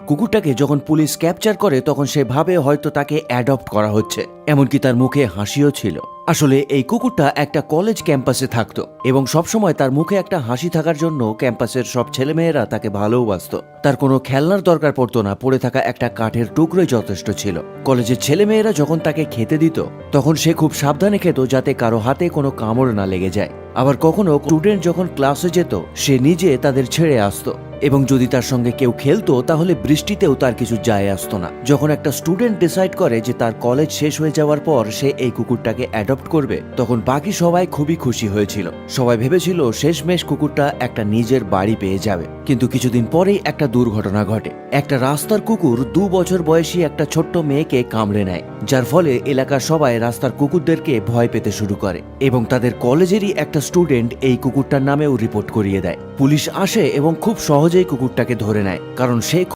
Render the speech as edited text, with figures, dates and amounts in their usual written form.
কুকুরটাকে যখন police capture করে তখন সে ভাবে হয়তো তাকে অ্যাডপ্ট করা হচ্ছে, এমনকি তার মুখে হাসিও ছিল। আসলে এই কুকুরটা একটা কলেজ ক্যাম্পাসে থাকতো এবং সবসময় তার মুখে একটা হাসি থাকার জন্য ক্যাম্পাসের সব ছেলেমেয়েরা তাকে ভালোবাসতো। তার কোনো খেলনার দরকার পড়তো না, পড়ে থাকা একটা কাঠের টুকরোই যথেষ্ট ছিল। কলেজের ছেলেমেয়েরা যখন তাকে খেতে দিত তখন সে খুব সাবধানে খেত যাতে কারো হাতে কোনো কামড় না লেগে যায়। আবার কখনো স্টুডেন্ট যখন ক্লাসে যেত সে নিজে তাদের ছেড়ে আসতো, এবং যদি তার সঙ্গে কেউ খেলতো তাহলে বৃষ্টিতেও তার কিছু যায় আসতো না। যখন একটা স্টুডেন্ট ডিসাইড করে যে তার কলেজ শেষ হয়ে যাওয়ার পর সে এই কুকুরটাকে অ্যাডপ্ট করবে, তখন বাকি সবাই খুবই খুশি হয়েছিল। সবাই ভেবেছিল শেষমেশ কুকুরটা একটা নিজের বাড়ি পেয়ে যাবে। কিন্তু কিছুদিন পরেই একটা দুর্ঘটনা ঘটে। একটা রাস্তার কুকুর 2 বছর বয়সী একটা ছোট্ট মেয়েকে কামড়ে নেয়, যার ফলে এলাকার সবাই রাস্তার কুকুরদেরকে ভয় পেতে শুরু করে এবং তাদের কলেজেরই একটা স্টুডেন্ট এই কুকুরটার নামেও রিপোর্ট করিয়ে দেয়। পুলিশ আসে এবং খুব সহজেই কুকুরটাকে ধরে নেয়, কারণ সে